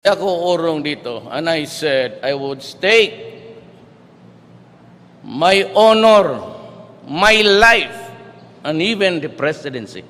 Ako urong dito, and I said I would stake my honor, my life, and even the presidency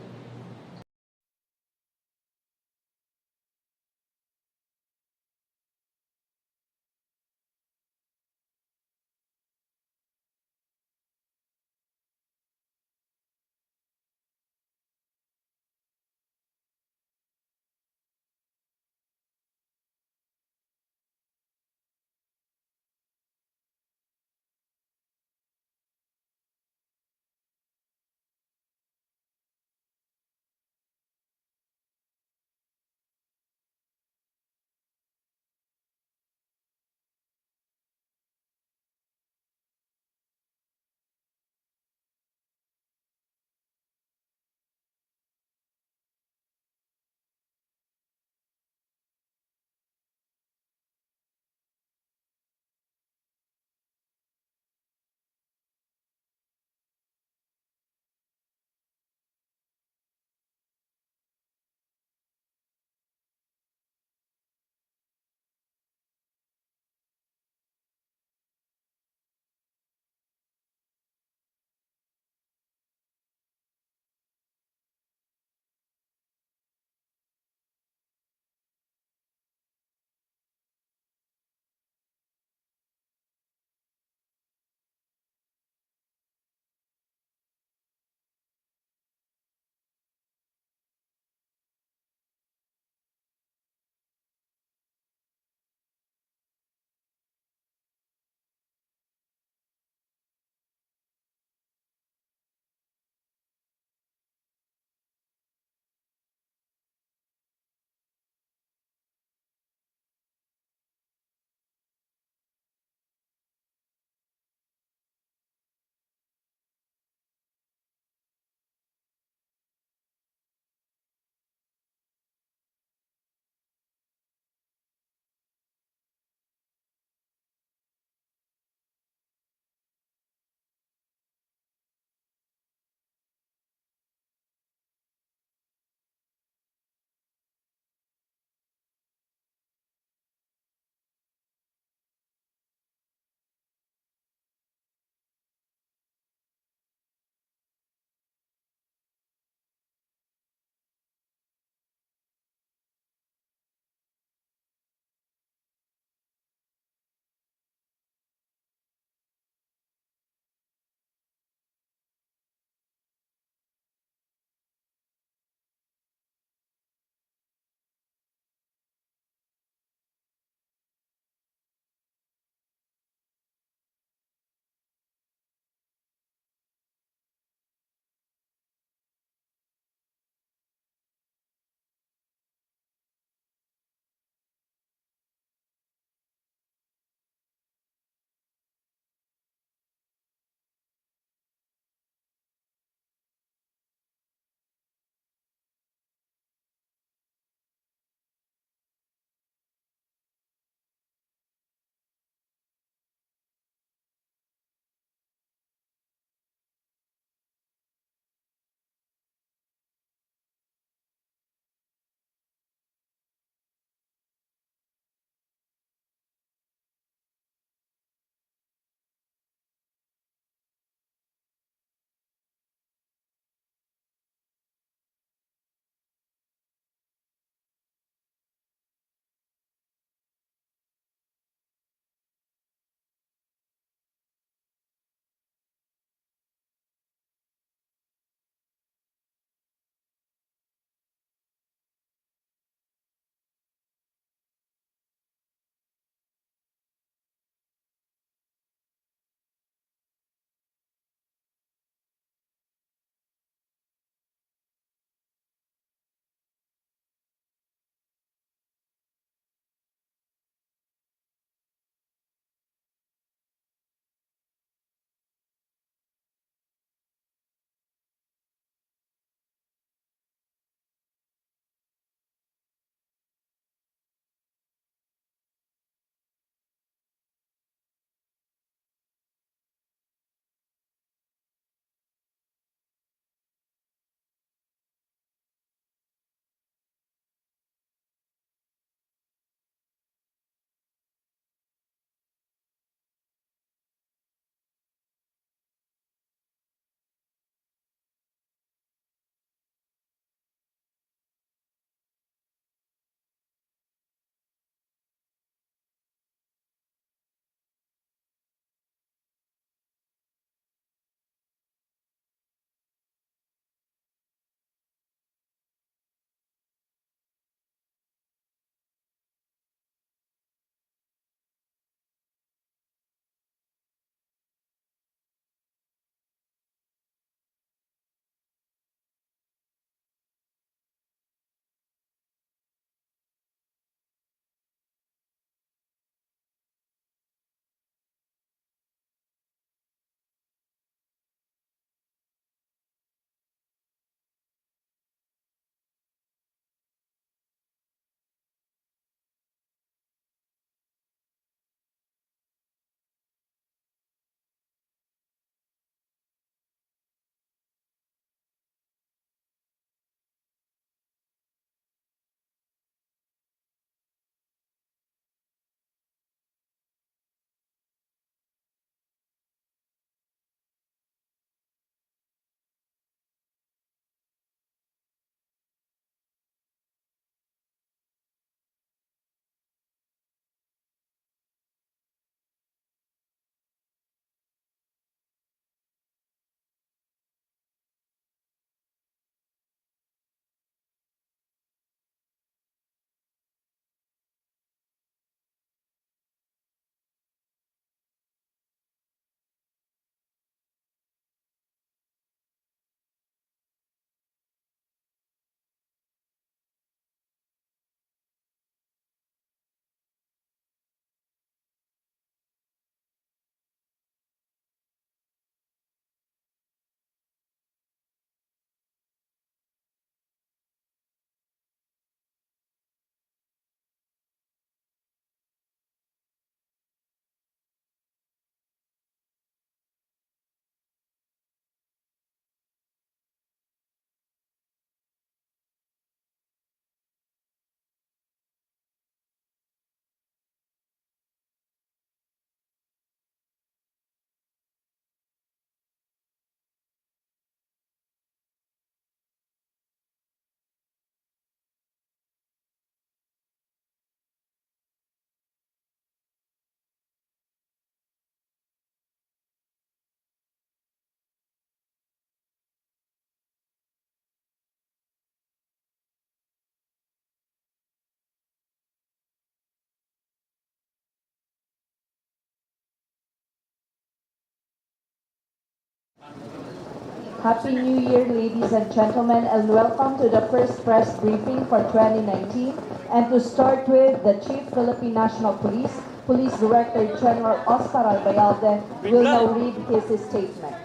Happy New Year, ladies and gentlemen, and welcome to the first press briefing for 2019. And to start with, the Chief Philippine National Police, Police Director General Oscar Albayalde will now read his statement.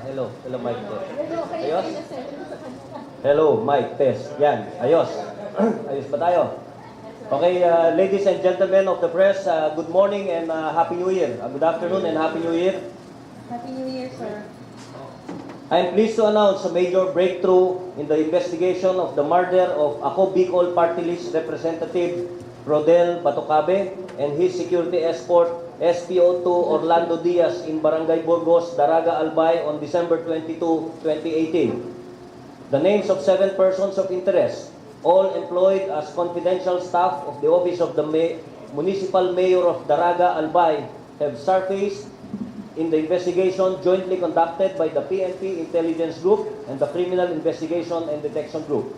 Hello, mic test. Ayos? Hello, mic test. Yan, ayos. Ayos ba tayo? Okay, ladies and gentlemen of the press, good morning and Happy New Year. Good afternoon and Happy New Year. Happy New Year, sir. I am pleased to announce a major breakthrough in the investigation of the murder of AKO-BICOL PARTYLIST representative RODEL BATOCABE and his security escort SPO2 Orlando Diaz in Barangay Burgos, Daraga, Albay on December 22, 2018. The names of 7 persons of interest, all employed as confidential staff of the Office of the Municipal Mayor of Daraga, Albay, have surfaced in the investigation jointly conducted by the PNP Intelligence Group and the Criminal Investigation and Detection Group.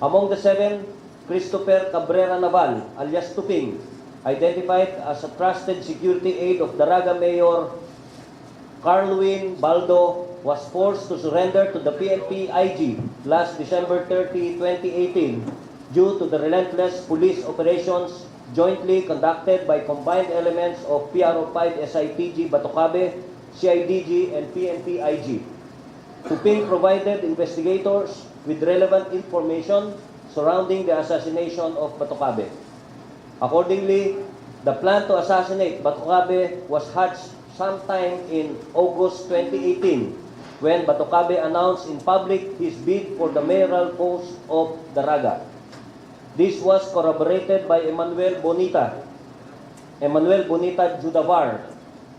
Among the 7, Christopher Cabrera Naval, alias Tuping, identified as a trusted security aide of Daraga Mayor Carlwin Baldo, was forced to surrender to the PNP IG last December 30, 2018 due to the relentless police operations jointly conducted by combined elements of PRO5 SITG BATOCABE, CIDG, and PNP IG. Tuping provided investigators with relevant information surrounding the assassination of BATOCABE. Accordingly, the plan to assassinate BATOCABE was hatched sometime in August 2018 when BATOCABE announced in public his bid for the mayoral post of Daraga. This was corroborated by Emmanuel Bonita Judavar,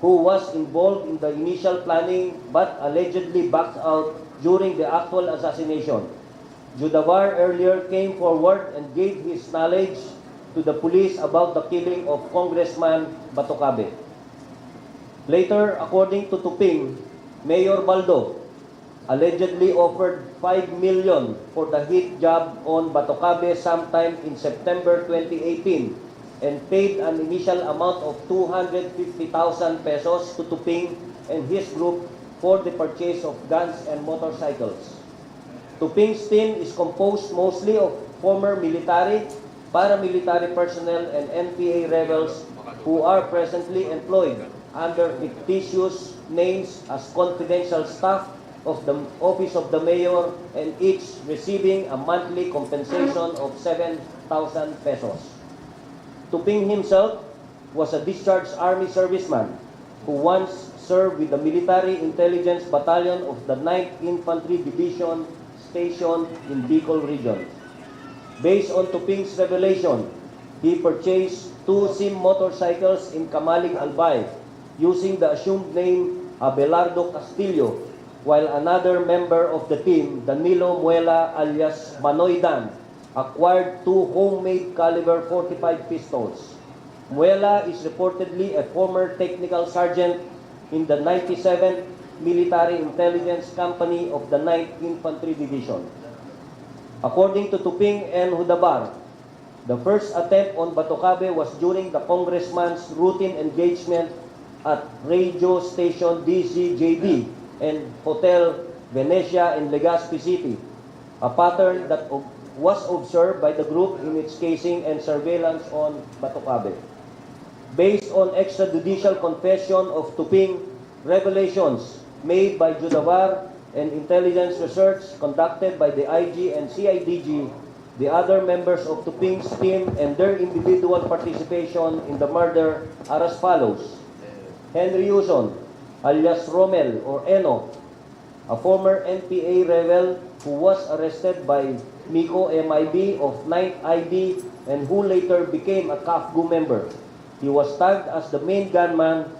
who was involved in the initial planning but allegedly backed out during the actual assassination. Judavar earlier came forward and gave his knowledge to the police about the killing of Congressman BATOCABE. Later, according to Tuping, Mayor Baldo allegedly offered 5 million for the hit job on BATOCABE sometime in September 2018 and paid an initial amount of 250,000 pesos to Tuping and his group for the purchase of guns and motorcycles. Tuping's team is composed mostly of former military, paramilitary personnel, and NPA rebels who are presently employed under fictitious names as confidential staff of the Office of the Mayor and each receiving a monthly compensation of 7,000 pesos. Tuping himself was a discharged Army serviceman who once served with the Military Intelligence Battalion of the 9th Infantry Division stationed in Bicol region. Based on Tuping's revelation, he purchased 2 SIM motorcycles in Camalig, Albay using the assumed name Abelardo Castillo, while another member of the team, Danilo Muela alias Manoy Dan, acquired 2 homemade caliber .45 pistols. Muela is reportedly a former technical sergeant in the 97th Military Intelligence Company of the 9th Infantry Division. According to Tuping and Hudabar, the first attempt on BATOCABE was during the congressman's routine engagement at radio station DCJB and Hotel Venecia in Legazpi City, a pattern that was observed by the group in its casing and surveillance on BATOCABE. Based on extrajudicial confession of Tuping, revelations made by Judavar, and intelligence research conducted by the IG and CIDG, the other members of Tuping's team and their individual participation in the murder are as follows. Henry Yuson, alias Romel or Eno, a former NPA rebel who was arrested by Miko MIB of 9th ID and who later became a CAFGU member. He was tagged as the main gunman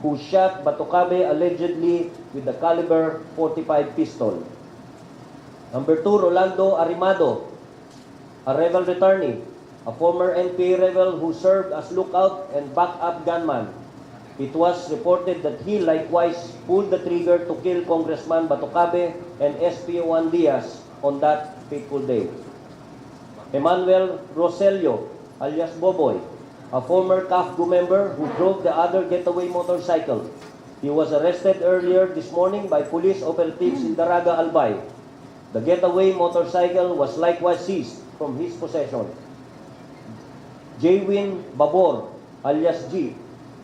who shot BATOCABE allegedly with the caliber .45 pistol. Number 2, Rolando Arimado, a rebel returnee, a former NPA rebel who served as lookout and backup gunman. It was reported that he likewise pulled the trigger to kill Congressman BATOCABE and SPO1 Diaz on that fateful day. Emmanuel Roselio, alias Boboy, a former CAFGO member who drove the other getaway motorcycle. He was arrested earlier this morning by police operatives in Daraga, Albay. The getaway motorcycle was likewise seized from his possession. Jaywin Babor, alias G,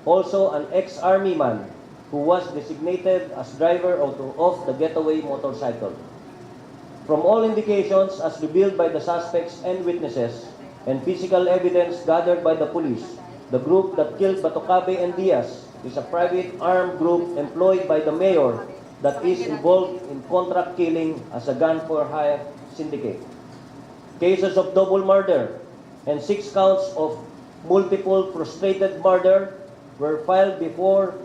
also an ex-army man who was designated as driver of the getaway motorcycle. From all indications as revealed by the suspects and witnesses and physical evidence gathered by the police, the group that killed BATOCABE and Diaz is a private armed group employed by the mayor that is involved in contract killing as a gun-for-hire syndicate. Cases of double murder and 6 counts of multiple frustrated murder were filed before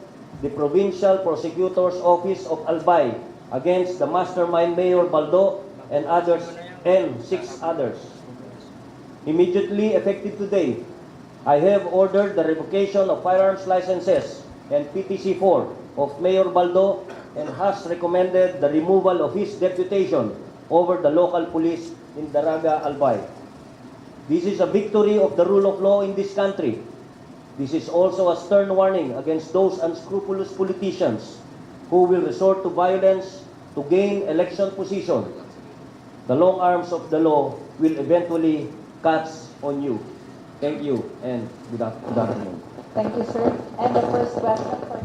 the Provincial Prosecutor's Office of Albay against the mastermind Mayor Baldo and 6 others. Immediately effective today, I have ordered the revocation of firearms licenses and PTC-4 of Mayor Baldo and has recommended the removal of his deputation over the local police in Daraga, Albay. This is a victory of the rule of law in this country. This is also a stern warning against those unscrupulous politicians who will resort to violence to gain election position. The long arms of the law will eventually catch on you. Thank you and good afternoon. Thank you, sir. And the first question for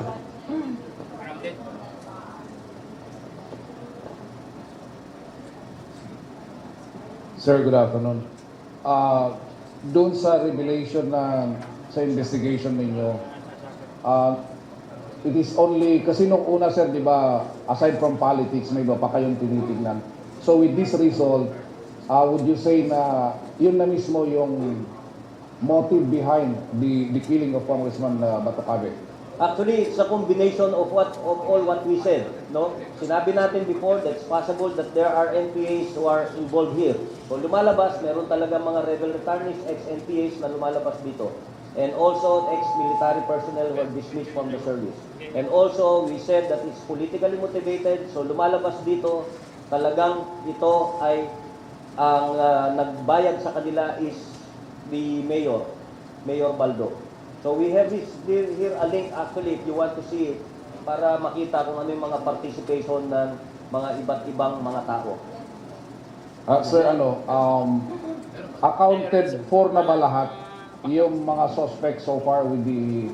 Sir, good afternoon. Doon sa revelation na sa investigation ninyo, it is only, kasi nung una sir, di ba, aside from politics, may iba pa kayong tinitignan. So with this result, would you say na yun na mismo yung motive behind the killing of Congressman BATOCABE? Actually, it's a combination of all what we said. No, sinabi natin before that it's possible that there are NPAs who are involved here. So lumalabas, meron talaga mga rebel returnees, ex-NPAs na lumalabas dito. And also ex-military personnel who are dismissed from the service. And also, we said that it's politically motivated. So lumalabas dito, talagang ito ay ang nagbayad sa kanila is the mayor, Mayor Baldo. So we have here a link actually if you want to see it para makita kung ano yung mga participation ng mga iba't ibang mga tao. Sir, accounted for na ba lahat yung mga suspects so far with the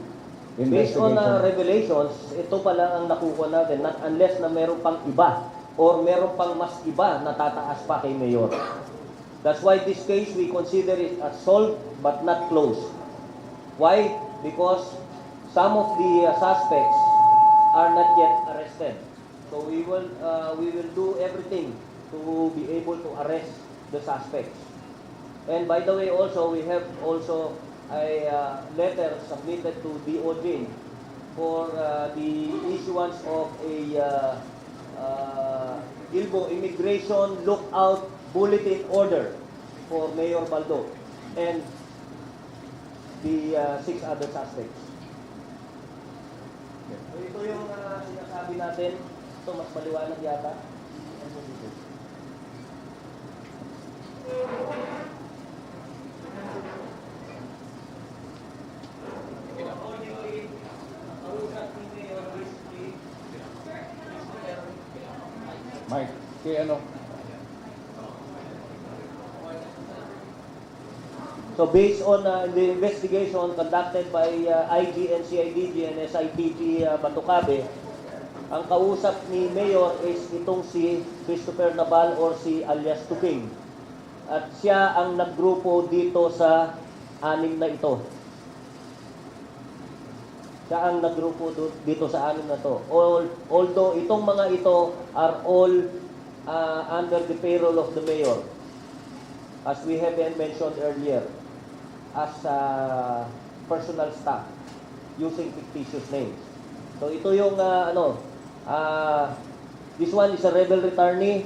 Based on investigation? revelations, ito pa lang ang nakuha natin not unless na meron pang iba or meron pang mas iba na tataas pa kay Mayor. That's why this case we consider it as solved but not closed. Why? Because some of the suspects are not yet arrested. So we will do everything to be able to arrest the suspects. And by the way, also we have also a letter submitted to DOJ for the issuance of a ILBO Immigration Lookout Bulletin Order for Mayor Baldo and the 6 other suspects. So ito yung sinasabi natin. Ito mas maliwanag yata. Mike, kay ano? So based on the investigation conducted by IG, NCIDG, and SITG BATOCABE, ang kausap ni Mayor is itong si Christopher Nabal or si alias TUKOY. At siya ang naggrupo dito sa 6 na ito. Siya ang naggrupo dito sa 6 na to. Although itong mga ito are all under the payroll of the Mayor, as we have mentioned earlier, as personal staff using fictitious names. So ito yung this one is a rebel returnee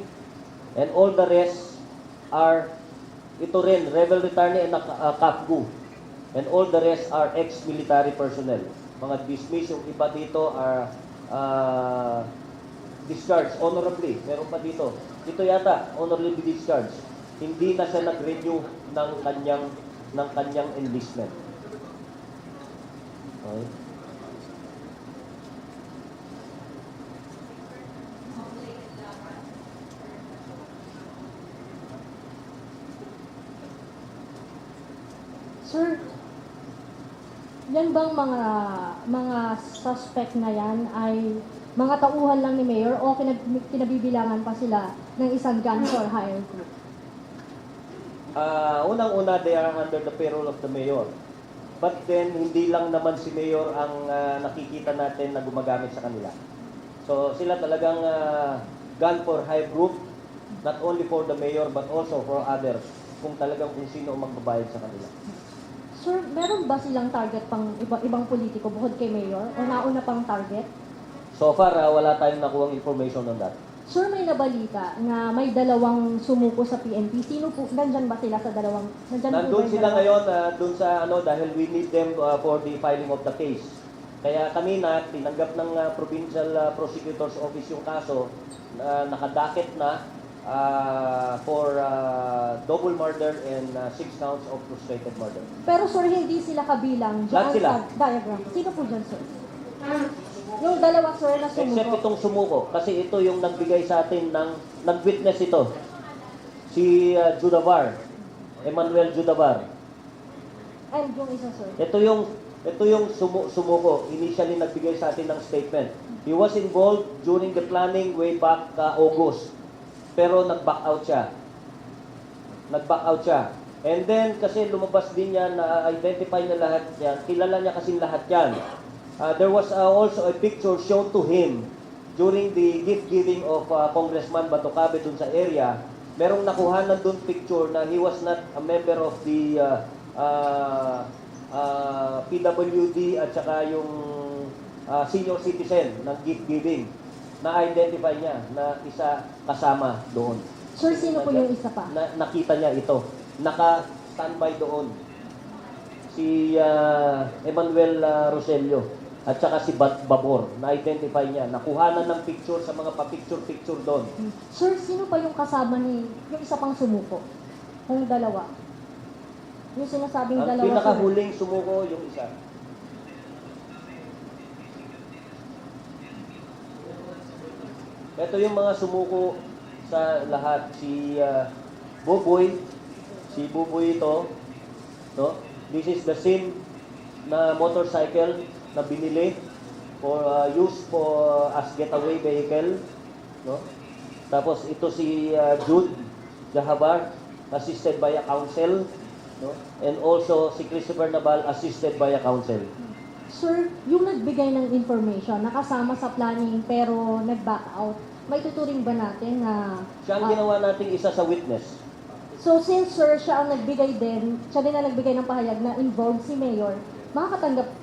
and all the rest are ito rin rebel returnee and CAFGO and all the rest are ex-military personnel. Mga dismissed, yung iba dito are discharged honorably. Meron pa dito. Ito yata honorably discharged. Hindi na siya nag-renew ng kanyang enlistment. Okay. Sir, yan bang mga suspect na yan ay mga tauhan lang ni Mayor o kinabibilangan pa sila ng isang gun for hire group? Unang-una, they are under the payroll of the mayor. But then, hindi lang naman si mayor ang nakikita natin na gumagamit sa kanila. So, sila talagang gun for hire group, not only for the mayor but also for others, kung sino ang magbabayad sa kanila. Sir, meron ba silang target pang ibang politiko bukod kay Mayor o nauna pang target? So far, wala tayong nakuhang information on that. Sir, may nabalita na may dalawang sumuko sa PNP. Sino po, nandyan ba sila sa dalawang? Nandun sila ngayon, dun sa dahil we need them for the filing of the case. Kaya kanina, tinanggap ng Provincial Prosecutor's Office yung kaso, nakadakit na for double murder and 6 counts of frustrated murder. Pero sir, hindi sila kabilang Lahat dyan sila. sa diagram. Sino po dyan, sir? Yung dalawa, sir, na Except sumuko. itong sumuko, kasi ito yung nagbigay sa atin nag-witness ito. Si Judavar, Emmanuel Judavar. And yung isa, sir. Ito yung sumuko. Initially nagbigay sa atin ng statement. He was involved during the planning way back August. Pero nag-back out siya. And then, kasi lumabas din yan, na-identify na lahat yan. Kilala niya kasi lahat yan. There was also a picture shown to him during the gift giving of Congressman BATOCABE dun sa area. Merong nakuhanan dun picture na he was not a member of the PWD at saka yung senior citizen ng gift giving. Na-identify niya na isa kasama doon. Sir, sino po yung isa pa? Nakita niya ito. Naka-standby doon. Si Emmanuel Roselio at saka si Babor. Na-identify niya. Nakuhanan ng picture sa mga pa-picture-picture doon. Sir, sino pa yung kasama ni, yung isa pang sumuko? Yung dalawa? Yung sinasabing Ang dalawa, sir. pinakahuling sumuko yung isa. Ito yung mga sumuko sa lahat. Si Buboy. Si Buboy ito. No? This is the same na motorcycle na binili for use for as getaway vehicle. No? Tapos ito si Jude Jahabar, assisted by a counsel. No? And also si Christopher Nabal, assisted by a counsel. Sir, yung nagbigay ng information, nakasama sa planning pero nag-back out, may tuturing ba natin na... Siya ang ginawa nating isa sa witness. So since sir, siya ang nagbigay din, siya din ang nagbigay ng pahayag na involved si Mayor, makakatanggap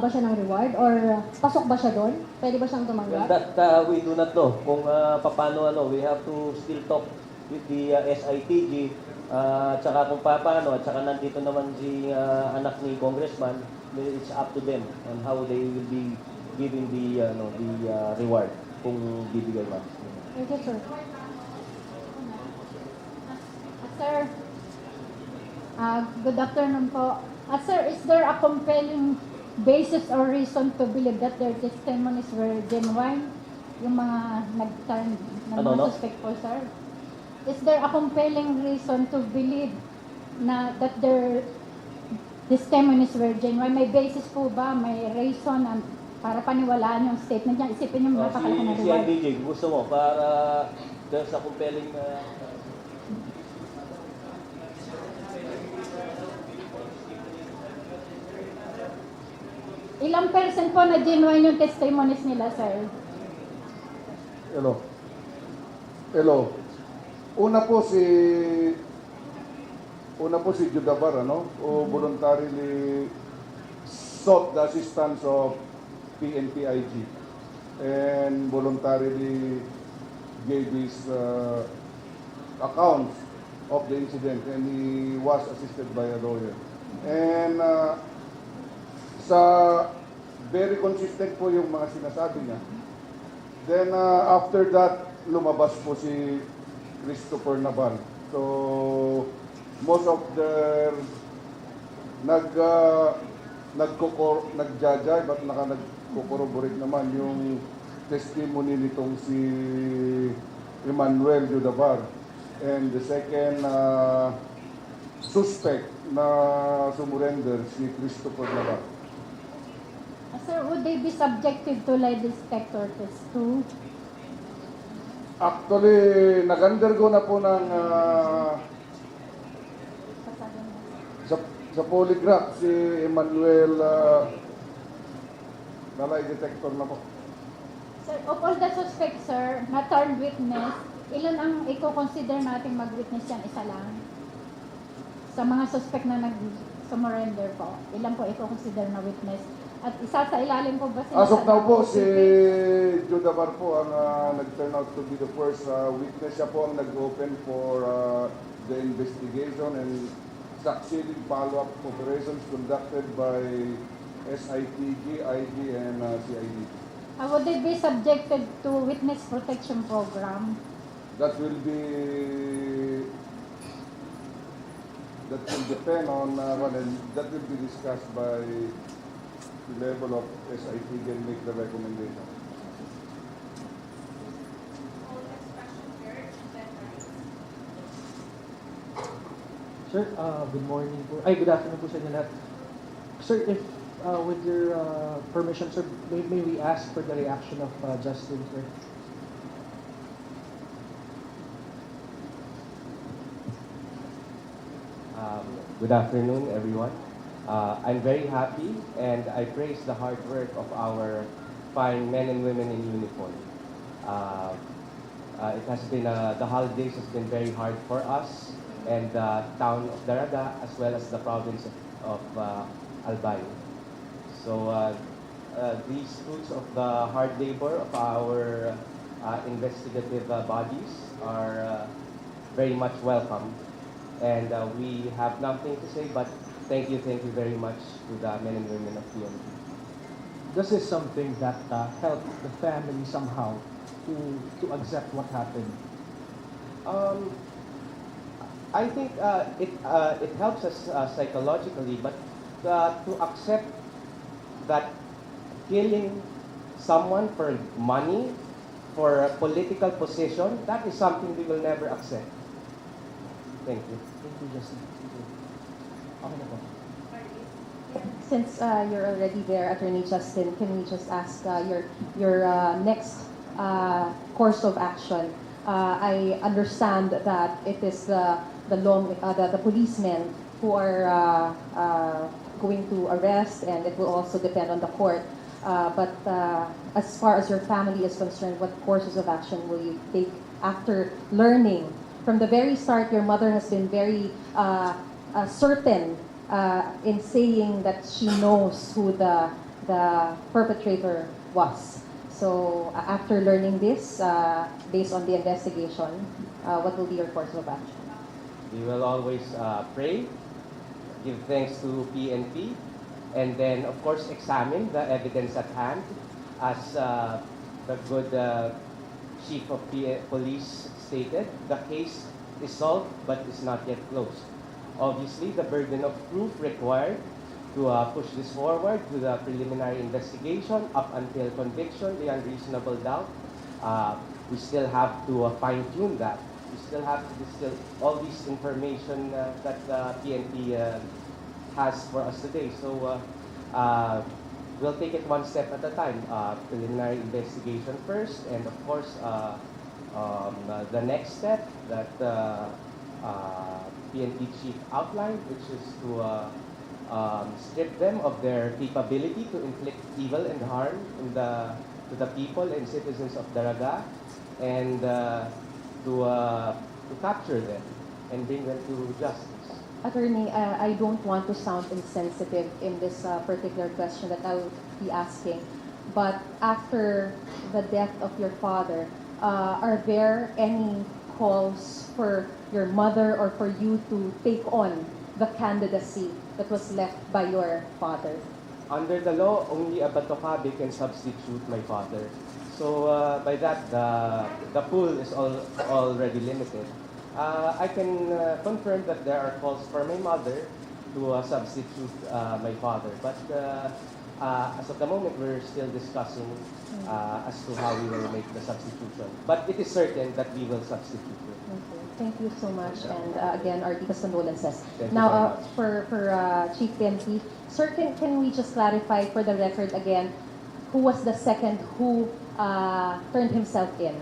ba siya ng reward or pasok ba siya doon? Pwede ba siyang Well, tumanggap? that we do not know kung paano we have to still talk with the SITG at saka kung paano at saka nandito naman si anak ni Congressman. It's up to them on how they will be giving the reward kung bibigay man. Thank you, sir. Sir, good afternoon po. Sir, is there a compelling basis or reason to believe that their testimonies were genuine? Yung mga nag-turn ng Ano, mga no? suspect po, sir? Is there a compelling reason to believe na that their testimonies were genuine? May basis po ba? May reason para paniwalaan yung statement niya? Isipin yung napakalaki na Si reward. NDJ, gusto mo para there's a compelling Ilang percent po na genuine yung testimonies nila, sir? Hello. Una po si Judabar, who voluntarily sought the assistance of PNP IG and voluntarily gave his accounts of the incident, and he was assisted by a lawyer. And sa very consistent po yung mga sinasabi niya. Then after that, lumabas po si Christopher Nabal. So most of their nagja-jive at nagko-corroborate naman yung testimony nitong si Emmanuel Judavar. And the second suspect na sumurrender, si Christopher Navarro. Sir, would they be subjected to lie detector test too? Actually, nag-undergo na po ng sa polygraph si Emmanuel na lie detector na po. Sir, of all the suspects, sir, na turned witness, ilan ang i-consider natin mag-witness yan? Isa lang? Sa mga suspect na nag-surrender po, ilan po i-consider na witness? At isa sa ilalim po ba sila? As of now po, si Judavar po ang nag-turn out to be the first witness. Siya po ang nag-open for the investigation and succeeding follow-up operations conducted by SITG, IG, and CID. Would they be subjected to witness protection program? That will depend on and that will be discussed by the level of SIT and make the recommendation. Sir, good morning po. Ay, good afternoon po sa inyo lahat. Sir, if with your permission, sir, may we ask for the reaction of Justin, sir? Good afternoon, everyone. I'm very happy and I praise the hard work of our fine men and women in uniform. It has been, the holidays has been very hard for us and the town of Daraga as well as the province of Albay. So these fruits of the hard labor of our investigative bodies are very much welcome. And we have nothing to say but thank you very much to the men and women of PNP. This is something that helped the family somehow to accept what happened. I think it helps us psychologically, but to accept that killing someone for money, for a political position, that is something we will never accept. Thank you. Thank you, Justin. Thank you. Okay na po. Since you're already there, Attorney Justin, can we just ask your next course of action? I understand that it is the policemen who are going to arrest, and it will also depend on the court. But as far as your family is concerned, what courses of action will you take after learning? From the very start, your mother has been very certain in saying that she knows who the perpetrator was. So after learning this, based on the investigation, what will be your course of action? We will always pray, give thanks to PNP, and then of course examine the evidence at hand as the good chief of police stated. The case is solved but is not yet closed. Obviously, the burden of proof required to push this forward to the preliminary investigation up until conviction, the unreasonable doubt. We still have to fine-tune that. We still have to distill all this information that PNP has for us today. So we'll take it one step at a time. Preliminary investigation first, and of course, the next step that PNP chief outlined, which is to strip them of their capability to inflict evil and harm to the people and citizens of Daraga, and to capture them and bring them to justice. Attorney, I don't want to sound insensitive in this particular question that I will be asking, but after the death of your father, are there any calls for your mother or for you to take on the candidacy that was left by your father? Under the law, only a BATOCABE can substitute my father. So by that, the pool is already limited. I can confirm that there are calls for my mother, substitute my father. But as of the moment, we're still discussing as to how we will make the substitution. But it is certain that we will substitute it. Okay. Thank you so much. And again, our deepest condolences. Thank you Now, very much. for Chief PNP, sir, can we just clarify for the record again, who was the second who turned himself in?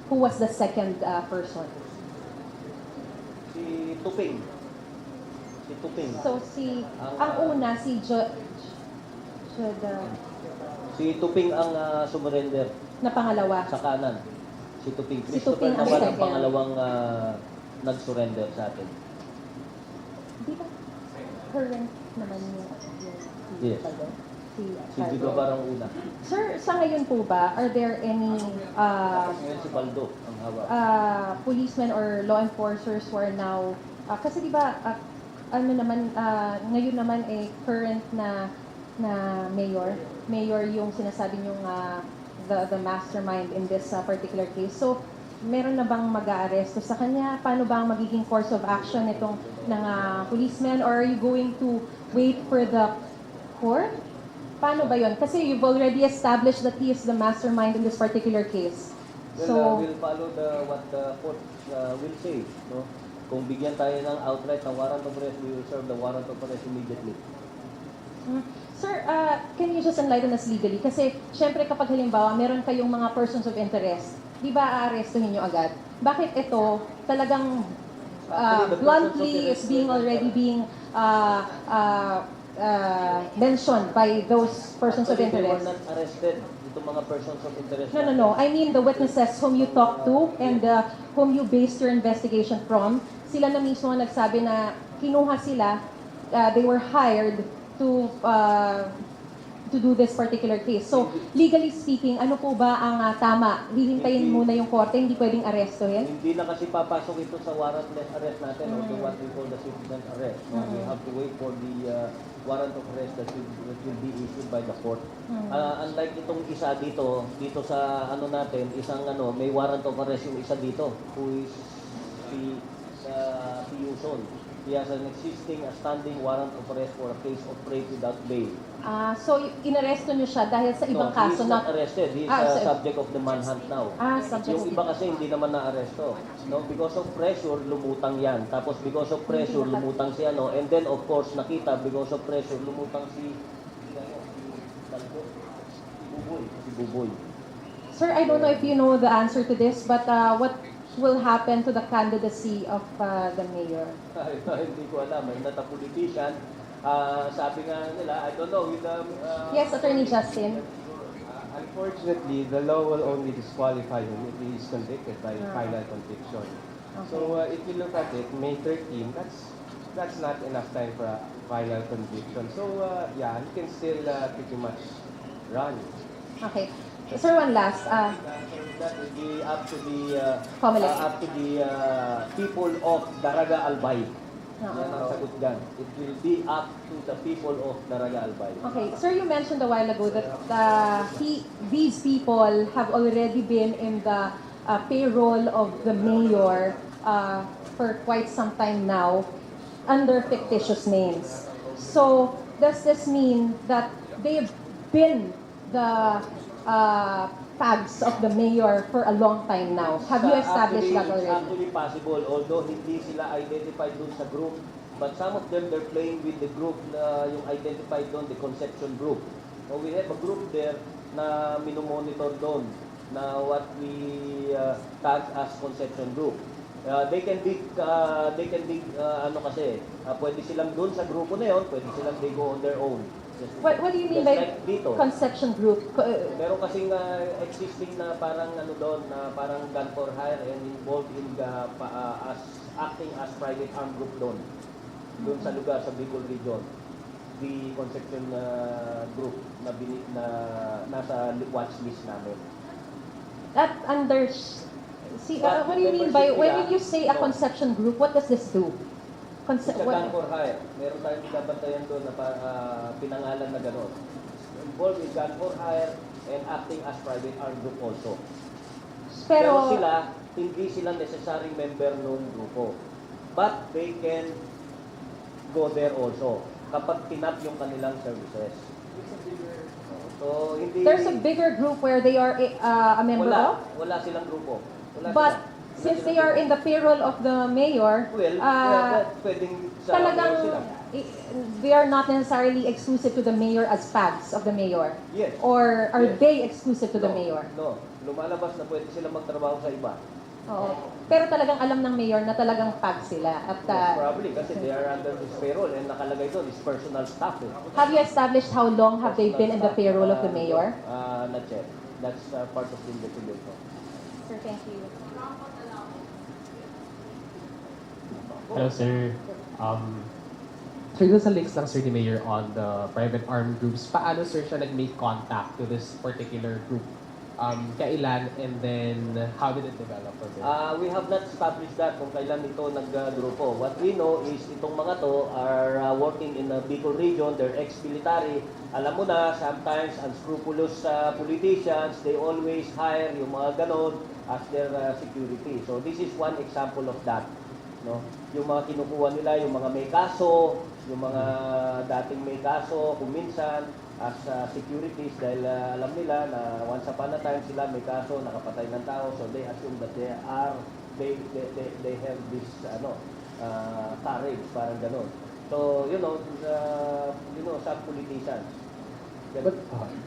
Who was the second person? Si Tuping. Si Tuping. So, ang una, si Si Tuping ang sumurrender na pangalawa. sa kanan. Si Tuping. Si Christopher Tuping ang naman ang second. pangalawang nag-surrender sa atin. Di ba current naman yung Yes. si Si Gigabar ang una. Sir, sa ngayon po ba, are there any Ngayon si Baldo ang hawak. policemen or law enforcers who are now, kasi di ba, ano naman, ngayon naman current na mayor yung sinasabi yung the mastermind in this particular case. So, meron na bang mag-aaresto sa kanya? Paano ba ang magiging course of action itong ng policemen? Or are you going to wait for the court? Paano ba yon? Kasi you've already established that he is the mastermind in this particular case. Well, we'll follow what the court will say. No? Kung bigyan tayo ng outright ng warrant of arrest, we will serve the warrant of arrest immediately. Sir, can you just enlighten us legally? Kasi, syempre kapag halimbawa, meron kayong mga persons of interest, di ba aarestuhin nyo agad? Bakit ito talagang bluntly is already being mentioned by those persons of Actually, they were interest? not arrested. Itong mga persons of interest. No. I mean the witnesses whom you talked to and whom you based your investigation from. Sila na mismo ang nagsabi na kinuha sila, they were hired to do this particular case. So, legally speaking, ano po ba ang tama? Hihintayin muna yung korte, hindi pwedeng arestuhin? Hindi na kasi papasok ito sa warrantless arrest natin or the what we call the citizen arrest. No? We have to wait for the warrant of arrest that will be issued by the court. Unlike itong isa dito sa ano natin, may warrant of arrest yung isa dito, who is si Yuson. He has an existing standing warrant of arrest for a case of rape without bail. So, inaresto nyo siya dahil sa ibang kaso He is not arrested. He is subject of the manhunt now. Subject Yung iba kasi hindi naman na-aresto. No? Because of pressure, lumutang yan. Tapos because of pressure, lumutang si ano. And then of course, nakita, because of pressure, lumutang si Buboy. Sir, I don't know if you know the answer to this, but what will happen to the candidacy of the mayor? Hindi ko alam. May not a politician. Sabi nga nila, I don't know. With Yes, Attorney Justin. Unfortunately, the law will only disqualify him if he is convicted by final conviction. So if you look at it, May 13, that's not enough time for a final conviction. So yeah, he can still pretty much run. Okay. Sir, one last. That will be up to the Comelec. people of Daraga Albay. Yan ang sagot dyan. It will be up to the people of Daraga Albay. Okay. Sir, you mentioned a while ago that these people have already been in the payroll of the mayor for quite some time now under fictitious names. So, does this mean that they've been the tags of the mayor for a long time now? Have you established that already? It's actually possible, although hindi sila identified doon sa group. But some of them, they're playing with the group na yung identified doon, the Conception Group. So we have a group there na minomonitor doon na what we tag as Conception Group. They can be pwede silang doon sa grupo na yun, pwede silang they go on their own. What do you mean by Conception Group? Meron kasing existing na parang doon, na parang gun for hire and involved in acting as private armed group doon sa lugar, sa Bicol region. The Conception Group na nasa watch list namin. That under... what do you mean by... When you say a Conception Group, what does this do? It's a gun for hire. Meron tayong binabantayan doon na pinangalan na gano'n. Involved in gun for hire and acting as private armed group also. Pero hindi sila necessary member ng grupo. But they can go there also kapag tinap yung kanilang services. So, hindi... There's a bigger group where they are a member of? Wala silang grupo. Wala But sila. since they are in the payroll of the mayor, Pwedeng sa talagang sila. they are not necessarily exclusive to the mayor as pags of the mayor? Yes. Or are Yes. they exclusive to the mayor? No. Lumalabas na pwede sila magtrabaho sa iba. Oo. Pero talagang alam ng mayor na talagang pag sila. At Yes, probably kasi they are under his payroll and nakalagay doon is personal staff. have you established how long have they been in the payroll of the mayor? Not yet. That's part of the investigation. Sir, thank you. Hello, sir. Sir, dun sa links lang, sir, ni Mayor on the private armed groups, paano, sir, siya nag-make contact to this particular group? Kailan, and then how did it develop from there? We have not established that kung kailan ito naggrupo. What we know is itong mga to are working in the Bicol region. They're ex-military. Alam mo na, sometimes unscrupulous politicians, they always hire yung mga ganon as their security. So this is one example of that. No? Yung mga kinukuha nila, yung mga may kaso, yung mga dating may kaso, kung minsan, as securities dahil alam nila na once upon a time sila may kaso, nakapatay ng tao, so they assume that they have this courage, parang gano'n. So, some politicians. But,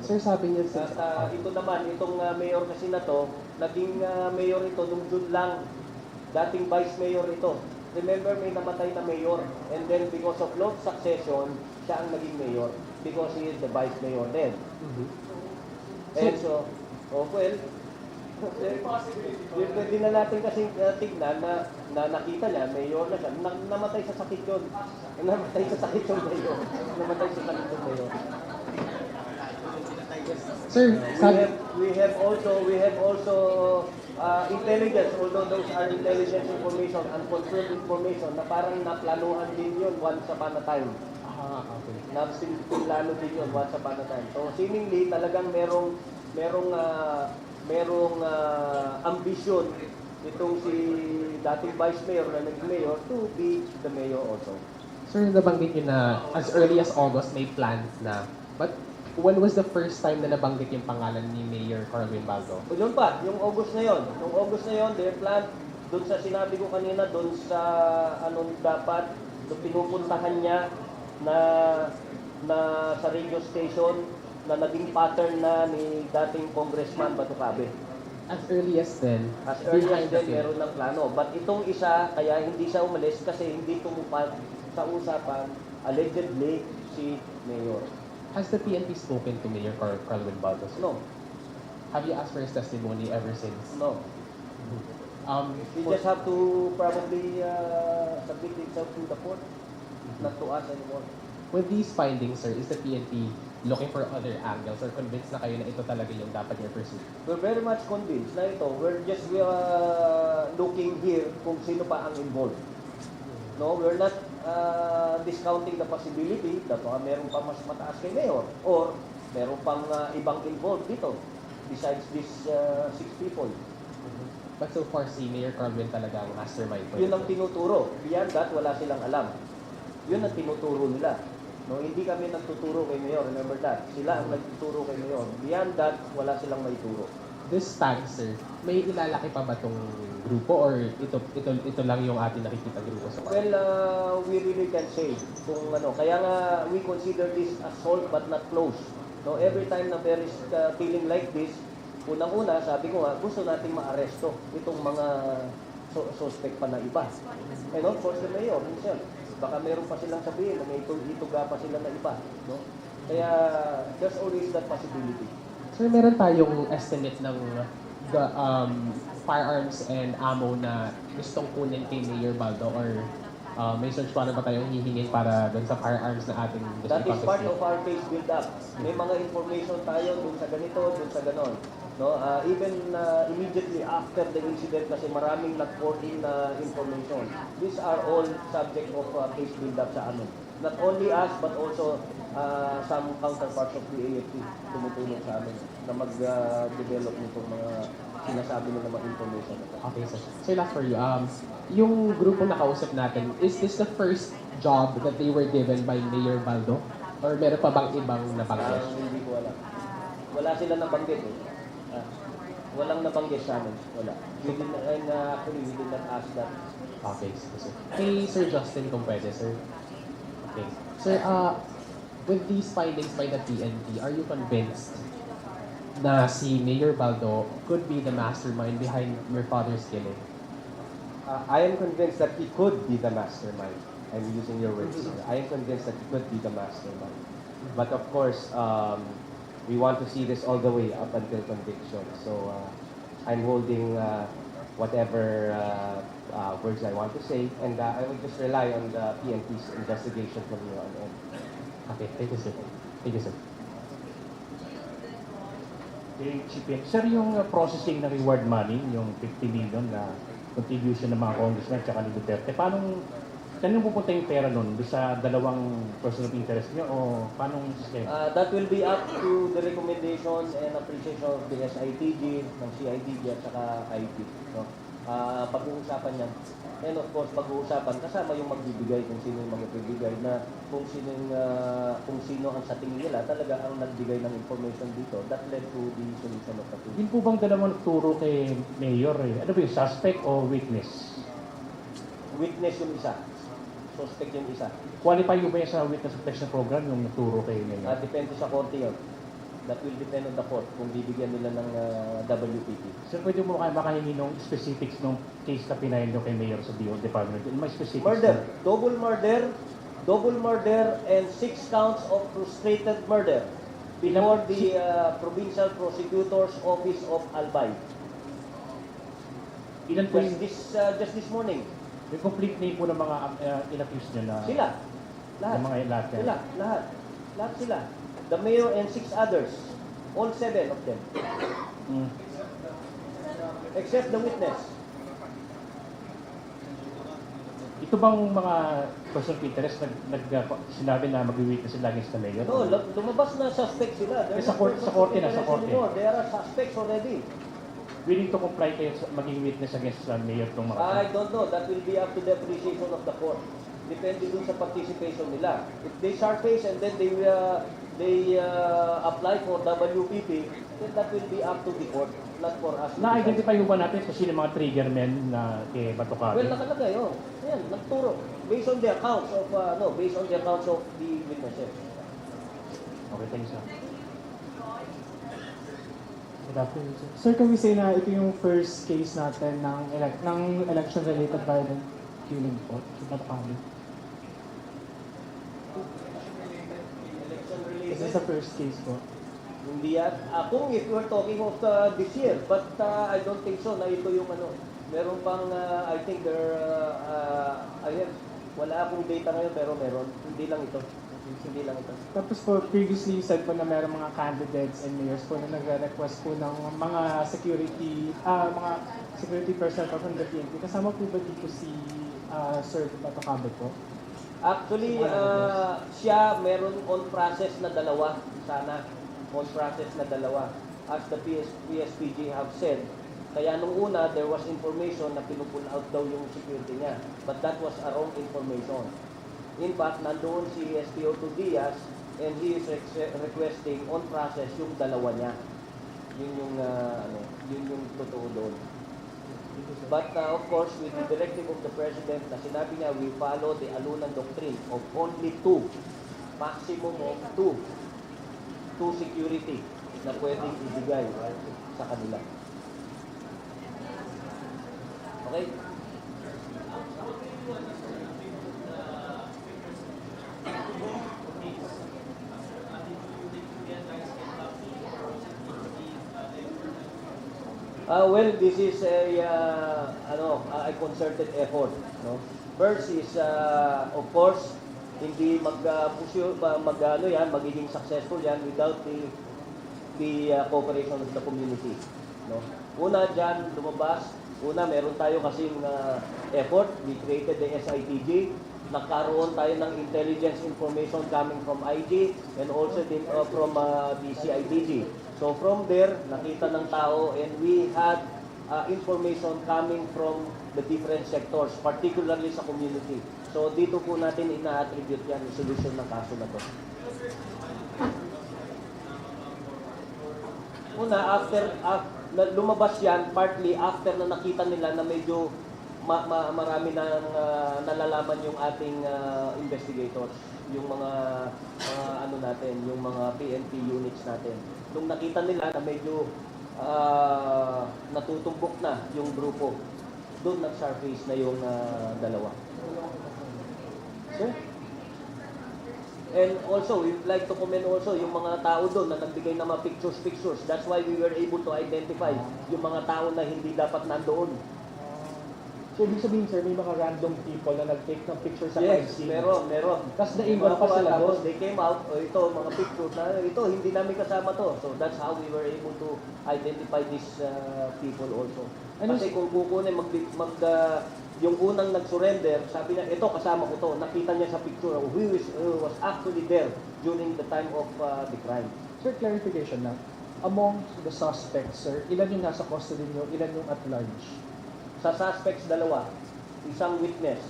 sir, sabi niya sa... Ito naman, itong mayor kasi na to, naging mayor ito nung June lang. Dating vice mayor ito. Remember, may namatay na mayor. And then, because of long succession, siya ang naging mayor. Because he is the vice mayor then. And so, pwede na natin kasi tignan na nakita niya, mayor na siya. Namatay sa sakit yun. Namatay sa sakit yung mayor. Namatay sa sakit yung mayor. Sir, We have also intelligence, although those are intelligence information, unconfirmed information, na parang naplanuhan din yun once upon a time. Okay. Naplano din yun once upon a time. So seemingly talagang merong ambition itong si dating vice mayor na naging mayor to be the mayor also. Sir, nabanggit niyo na as early as August may plans na. But when was the first time na nabanggit yung pangalan ni Mayor Carwin Baldo? O yun pa, yung August na yun. Yung August na yun, their plan, doon sa sinabi ko kanina, doon sa dapat, doon pinupuntahan niya na sa radio station na naging pattern na ni dating Congressman BATOCABE. As early as then? As early as then, meron ng plano. But itong isa, kaya hindi siya umalis kasi hindi tumupad sa usapan, allegedly, si Mayor. Has the PNP spoken to Mayor Carwin Baldo? No. Have you asked for his testimony ever since? No. We just have to probably submit itself to the court, not to us anymore. With these findings, sir, is the PNP looking for other angles or convinced na kayo na ito talaga yung dapat niya pursue? We're very much convinced na ito. We're just looking here kung sino pa ang involved. No, we're not discounting the possibility na meron pa mas mataas kay Mayor or meron pang ibang involved dito besides these 6 people. But so far, si Mayor Carwin talaga ang mastermind. Yun ang tinuturo. Beyond that, wala silang alam. Yun ang tinuturo nila. No, hindi kami nagtuturo kay Mayor. Remember that. Sila ang nagtuturo kay Mayor. Beyond that, wala silang maituro. This time, sir, may ilalaki pa ba tong grupo or ito lang yung ating nakikita grupo sa party? Well, we really can say kung ano. Kaya nga, we consider this assault but not close. No, every time na there is killing like this, unang-una, sabi ko nga, gusto nating maaresto itong mga suspect pa na iba. And of course, the Mayor himself. Baka meron pa silang sabihin na may ituga pa sila na iba. No? Kaya, there's always that possibility. Sir, meron tayong estimate ng firearms and ammo na gustong kunin kay Mayor Baldo or may search warrant ba tayong hihingin para doon sa firearms na ating gusto That is part i-confiscate? of our case build-up. May mga information tayo dun sa ganito, dun sa ganon. No, even immediately after the incident kasi maraming nag-pour in information. These are all subject of case build-up sa amin. Not only us, but also some counterparts of the AFP tumutulong sa amin na mag-develop nitong mga sinasabi nila mga information. Okay, sir. Sir, last for you. Yung grupong nakausap natin, is this the first job that they were given by Mayor Baldo? Or meron pa bang ibang nabanggit? Hindi ko alam. Wala sila nabanggit eh. Walang nabanggit sa amin. Wala. Actually, we did not ask that. Okay, sir. Kay Sir Justin kung pwede, sir. Okay. Sir, with these findings by the PNP, are you convinced na si Mayor Baldo could be the mastermind behind your father's killing? I am convinced that he could be the mastermind. I'm using your words here. I am convinced that he could be the mastermind. But of course, we want to see this all the way up until conviction. So I'm holding whatever words I want to say, and I will just rely on the PNP's investigation from here on in. Okay, thank you, sir. Thank you, sir. Sir, yung processing ng reward money, yung 50 million na contribution ng mga congressmen at ni Duterte, saan yung pupunta yung pera nun? Doon sa dalawang person of interest niyo o paano system? That will be up to the recommendation and appreciation of the SITG, ng CITG at saka IP. No? Pag-uusapan yan. And of course, pag-uusapan, kasama yung magbibigay kung sino yung magbibigay na kung sino ang sa tingin nila talaga ang nagbigay ng information dito. That led to the solution of the case. Hindi po bang dalawang turo kay Mayor? Ano ba yung suspect o witness? Witness yung isa. Suspect yung isa. Qualify yung ba yung sa witness protection program yung naturo kay Mayor? Depende sa korte yun. That will depend on the court kung bibigyan nila ng WPP. Sir, pwede mo kayo makahingi ng specifics ng case na pinahin nyo kay Mayor sa Department? May specifics? Murder. Double murder, and 6 counts of frustrated murder before the Provincial Prosecutor's Office of Albay. Ilan po yung... Just this morning. May complete name po ng mga in-accused nyo na... Sila. Lahat. Ng mga lahat. Sila. Lahat. Lahat sila. The mayor and 6 others. All 7 of them. Except the witness. Ito bang mga person of interest sinabi na mag-witness sila against the mayor? No, lumabas na suspect sila. Sa korte na. They are suspects already. Willing to comply kayo maging witness against the mayor itong mga... I don't know. That will be up to the appreciation of the court. Depende dun sa participation nila. If they surface and then they apply for WPP, then that will be up to the court, not for us. Na-identify mo ba natin kung sino mga trigger men na kay BATOCABE? Well, nakalagay, oh. Ayan, nagturo. Based on the accounts of, the witnesses. Okay, thanks, sir. Good afternoon, sir. Sir, can we say na ito yung first case natin ng election-related violent killing po sa BATOCABE? This is the first case po. Hindi yan. Kung if we're talking of this year, but I don't think so na ito yung ano. Meron pang, I think wala akong data ngayon pero meron. Hindi lang ito. Tapos po, previously you said po na meron mga candidates and mayors po na nagre-request po ng mga security personnel from the PNP. Kasama po ba dito si Sir BATOCABE po? Actually, siya meron on process na dalawa. Sana. On process na dalawa. As the PSPG have said. Kaya nung una, there was information na pinupull out daw yung security niya. But that was a wrong information. In fact, nandoon si SPO2 Diaz and he is requesting on process yung dalawa niya. Yun yung totoo doon. But of course, with the directive of the President na sinabi niya, we follow the Alunan Doctrine of only 2, maximum of 2 security na pwedeng ibigay sa kanila. Okay? Well, this is a concerted effort. No? First is, of course, hindi magiging successful yan without the cooperation of the community. No? Una dyan, lumabas. Meron tayo kasing effort. We created the SITG. Nagkaroon tayo ng intelligence information coming from IG and also from the CITG. So from there, nakita ng tao and we had information coming from the different sectors, particularly sa community. So dito po natin ina-attribute yan, yung solution ng kaso na to. Una, lumabas yan partly after na nakita nila na medyo marami nang nalalaman yung ating investigators, yung mga ano natin, yung mga PNP units natin. Nung nakita nila na medyo natutumbok na yung grupo, doon nag-surface na yung dalawa. Sir? And also, we would like to commend also yung mga tao doon na nagbigay ng mga pictures. That's why we were able to identify yung mga tao na hindi dapat nandoon. So, ibig sabihin, sir, may mga random people na nag-take ng picture sa crime Yes, scene. meron. Tapos naiwan pa sila doon. They came out, ito, mga pictures na, ito, hindi namin kasama to. So, that's how we were able to identify these people also. Kasi kung kukunin, yung unang nag-surrender, sabi niya, ito, kasama ko to. Nakita niya sa picture, who was actually there during the time of the crime. Sir, clarification lang. Among the suspects, sir, ilan yung nasa custody niyo, ilan yung at large? Sa suspects, dalawa. Isang witness,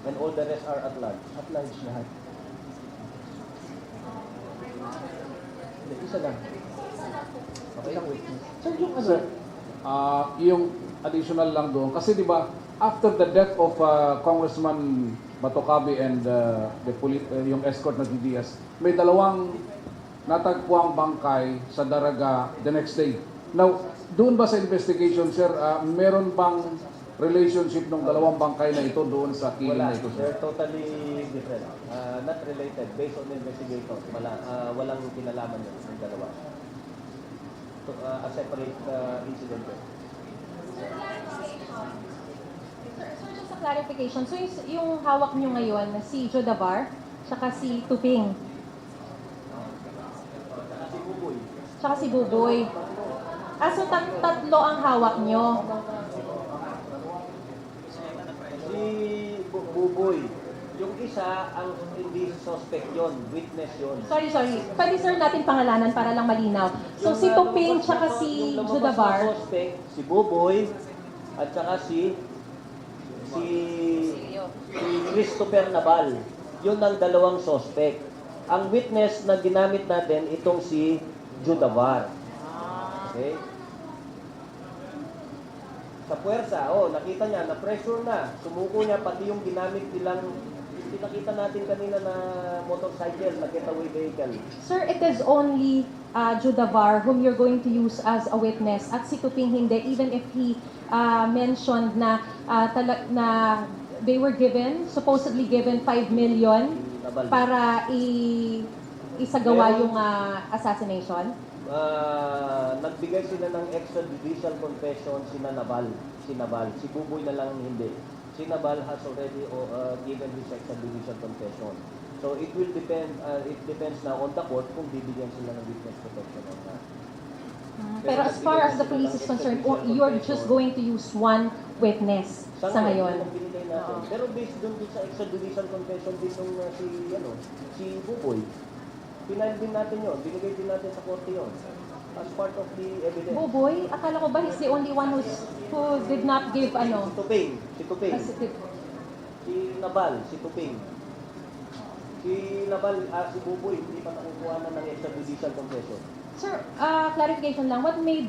and all the rest are at large. At large lahat. Hindi, isa lang. Okay? Isang witness. Sir, yung ano? Sir, yung additional lang doon, kasi di ba, after the death of Congressman BATOCABE and yung escort na DDS, may dalawang natagpuang bangkay sa Daraga the next day. Now, doon ba sa investigation, sir, meron bang relationship ng dalawang bangkay na ito doon sa killing na ito, sir? They're totally different. Not related. Based on the investigation, walang kinalaman yun ng dalawa. A separate incident yun. Sir, just a clarification. So, yung hawak nyo ngayon, si Jodavar, tsaka si Tuping, tsaka si Buboy. So tatlo ang hawak nyo. Si Buboy, yung isa, ang hindi suspect yon, witness yon. Sorry. Pwede sir natin pangalanan para lang malinaw. So si Tuping tsaka si Jodavar. Suspect, si Buboy, at saka si Christopher Nabal. Yun ang dalawang suspect. Ang witness na ginamit natin, itong si Jodavar. Okay? Sa puwersa, nakita niya, na-pressure na. Sumuko niya, pati yung ginamit nilang, nakita natin kanina na motorcycle, na getaway vehicle. Sir, it is only Jodavar whom you're going to use as a witness at si Tuping hindi, even if he mentioned na they were supposedly given 5 million para isagawa yung assassination? Nagbigay sila ng extrajudicial confession si Nabal. Si Buboy na lang hindi. Si Nabal has already given his extrajudicial confession. So it will depend, it depends now on the court kung bibigyan sila ng witness protection or not. Pero as far as the police is concerned, you're just going to use one witness sa ngayon. Pero based doon sa extrajudicial confession din nung si Buboy, pinayal din natin yun, binigay din natin sa korte yun as part of the evidence. Buboy, akala ko ba he's the only one who did not give Si Tuping. Si Nabal, si Tuping. Si Nabal, si Buboy, hindi pa nakukuha na ng extrajudicial confession. Sir, clarification lang, what made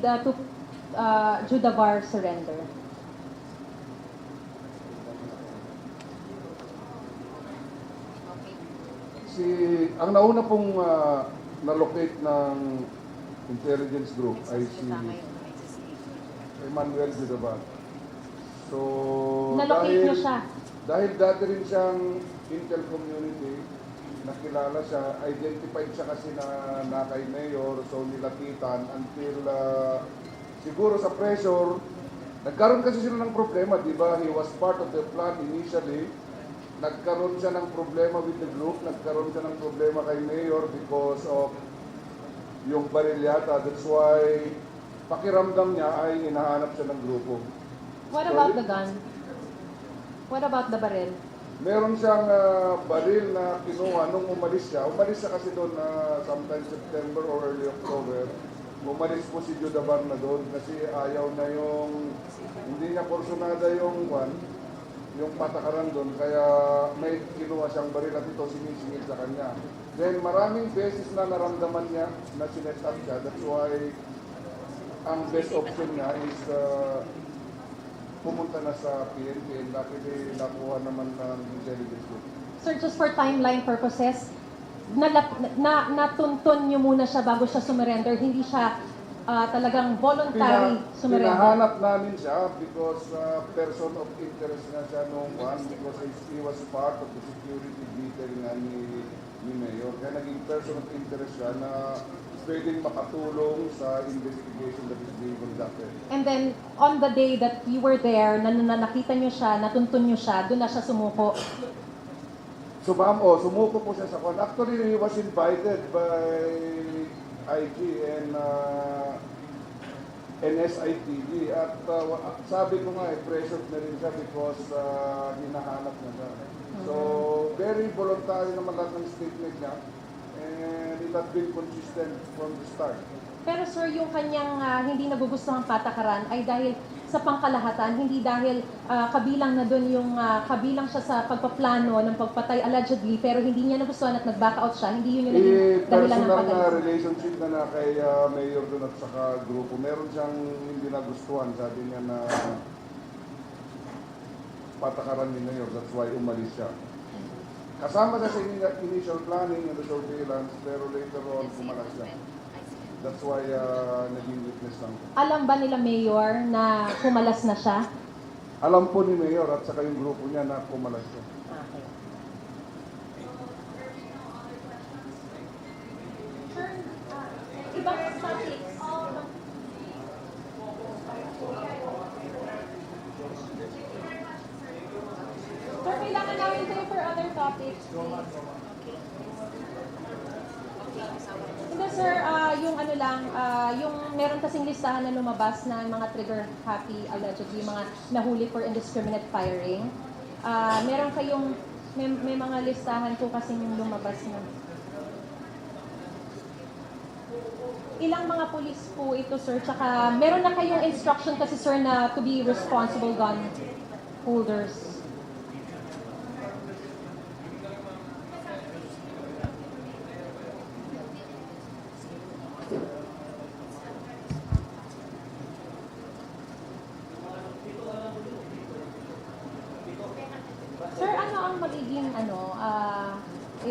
Jodavar surrender? Ang nauna pong na-locate ng intelligence group ay si Emmanuel Jodavar. So, Na-locate niyo siya? Dahil dati rin siyang intel community, nakilala siya, identified siya kasi na kay Mayor, so nilapitan until siguro sa pressure, nagkaroon kasi sila ng problema, di ba? He was part of the plan initially. Nagkaroon siya ng problema with the group, nagkaroon siya ng problema kay Mayor because of yung baril yata. That's why pakiramdam niya ay hinahanap siya ng grupo. What about the gun? What about the baril? Meron siyang baril na kinuha nung umalis siya. Umalis siya kasi doon sometime September or early October. umalis po si Judabar na doon kasi ayaw na hindi niya porsyonada yung patakaran doon, kaya may kinuha siyang baril at ito sinisingil sa kanya. Then maraming beses na naramdaman niya na sinet up siya, that's why ang best option niya is pumunta na sa PNP and luckily nakuha naman ng intelligence group. Sir, just for timeline purposes, natuntun niyo muna siya bago siya surrender, hindi siya talagang voluntary surrender. Pinahanap namin siya because person of interest na siya noong because he was part of the security detail nga ni Mayor. Kaya naging person of interest siya na pwedeng makatulong sa investigation that is being conducted. And then, on the day that you were there, nakita niyo siya, natuntun niyo siya, doon na siya sumuko. Sumuko po siya sa kwan. Actually, he was invited by IG and NSITV at sabi ko nga, pressured na rin siya because hinahanap na siya. So, very voluntary naman lahat ng statement niya and it has been consistent from the start. Pero sir, yung kanyang hindi nagugustuhang patakaran ay dahil sa pangkalahatan, hindi dahil kabilang na doon yung kabilang siya sa pagpaplano ng pagpatay allegedly, pero hindi niya nagustuhan at nag-back out siya, hindi yun yung naging dahilan ng personal pagkalis. Relationship na kay Mayor doon at saka grupo, meron siyang hindi nagustuhan, sabi niya na patakaran ni Mayor, that's why umalis siya. Kasama na sa initial planning and the surveillance, pero later on pumalas siya. That's why naging witness lang. Alam ba nila Mayor na pumalas na siya? Alam po ni Mayor at saka yung grupo niya na pumalas siya. Okay. Ibang topics. Sir, kailangan namin kayo for other topics. Hindi sir, yung ano lang, yung meron kasing listahan na lumabas na mga trigger happy allegedly, mga nahuli for indiscriminate firing. Meron kayong, may mga listahan po kasing lumabas na. Ilang mga pulis po ito sir, tsaka meron na kayong instruction kasi sir na to be responsible gun holders. Sir, ano ang magiging ano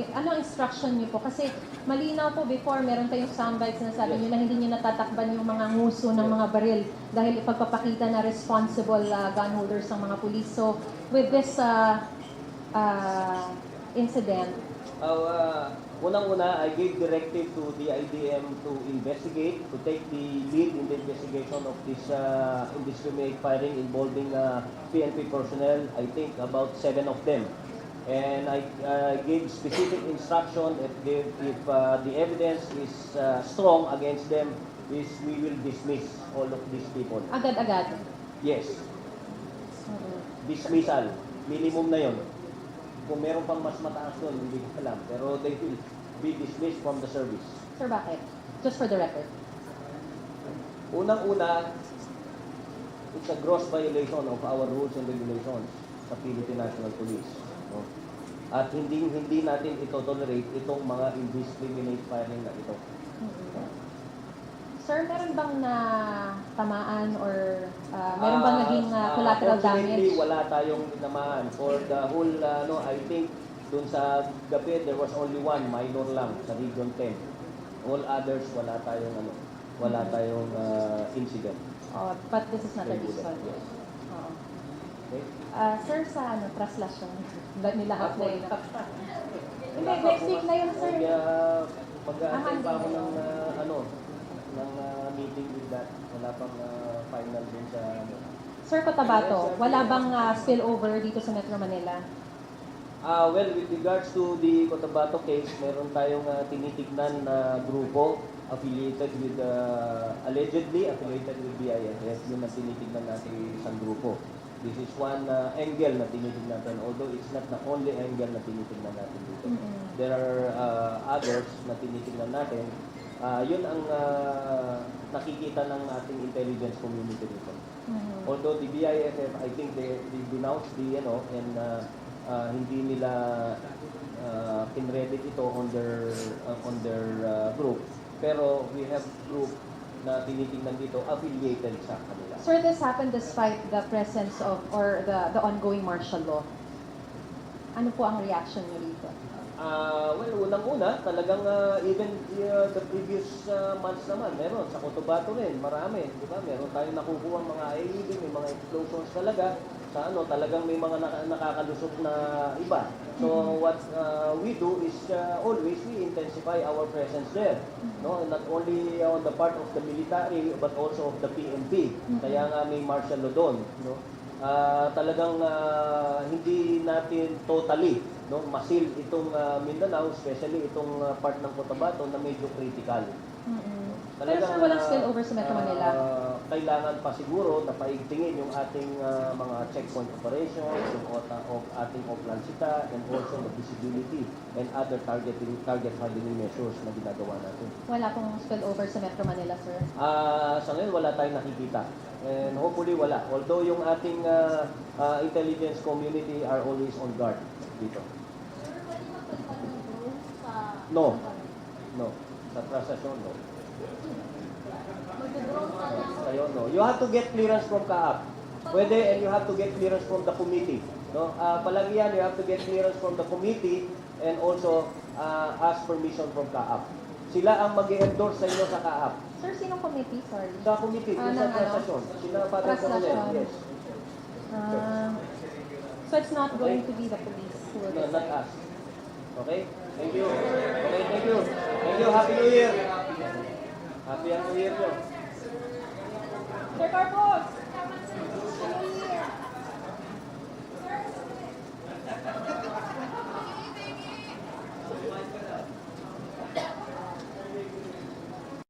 ang instruction niyo po? Kasi malinaw po before, meron kayong soundbites na sabi niyo na hindi niyo natatakban yung mga nguso ng mga baril dahil ipagpapakita na responsible gun holders ng mga pulis. So, with this incident, unang-una, I gave directive to the IDM to investigate, to take the lead in the investigation of this indiscriminate firing involving PNP personnel, I think about 7 of them. And I gave specific instruction if the evidence is strong against them, we will dismiss all of these people. agad-agad. Yes. Dismissal. Minimum na yon. Kung meron pang mas mataas doon, hindi ko alam. Pero they will be dismissed from the service. Sir, bakit? Just for the record. Unang-una, it's a gross violation of our rules and regulations sa Philippine National Police. No? At hindi natin ito-tolerate itong mga indiscriminate firing na ito. Sir, meron bang na tamaan or meron bang naging collateral damage? Wala tayong namaan. For the whole, I think, dun sa gabi, there was only one minor lang sa Region 10. All others, wala tayong incident. Oh, but this is not a reason. Yes. Okay. Sir, sa traslasyon, nilahat na yun. Hindi, next week na yun, sir. Pag-aantay pa ako ng meeting with that. Wala pang final din sa Sir Cotabato, wala bang spillover dito sa Metro Manila? Well, with regards to the Cotabato case, meron tayong tinitignan na grupo affiliated with, allegedly affiliated with BISS. Yun ang tinitignan natin isang grupo. This is one angle na tinitignan natin, although it's not the only angle na tinitignan natin dito. There are others na tinitignan natin. Yun ang nakikita ng ating intelligence community dito. Although the BIFF, I think they denounced the, and hindi nila kinredit ito on their group. Pero we have group na tinitingnan dito affiliated sa kanila. Sir, this happened despite the presence of, or the ongoing martial law. Ano po ang reaction niyo dito? Well, unang-una, talagang even the previous months naman, meron. Sa Cotabato rin, marami. Di ba? Meron tayong nakukuha mga IED, may mga explosions talaga. Sa talagang may mga nakakalusot na iba. So what we do is always we intensify our presence there. No, not only on the part of the military but also of the PNP. Kaya nga may martial law doon, no. Talagang hindi natin totally, no, masil itong Mindanao, especially itong part ng Cotabato na medyo critical. Pero sir, walang spillover sa Metro Manila. Kailangan pa siguro na paigtingin yung ating mga checkpoint operations, yung ating off-lansita, and also the visibility and other target hardening measures na ginagawa natin. Wala pong spillover sa Metro Manila, sir? Sa ngayon, wala tayong nakikita. And hopefully wala. Although yung ating intelligence community are always on guard dito. No. Sa transaction, no. No. You have to get clearance from CAAP. Pwede, and you have to get clearance from the committee. No? Palagi yan, you have to get clearance from the committee and also ask permission from CAAP. Sila ang mag-endorse sa inyo sa CAAP. Sir, sinong committee? Sorry. Sa committee, sa transaction. Sila Father Coronel, yes. So it's not going to be the police who will No, not decide? us. Okay? Thank you. Okay, thank you. Thank you. Happy New Year. Happy New Year po. Sir Carpos!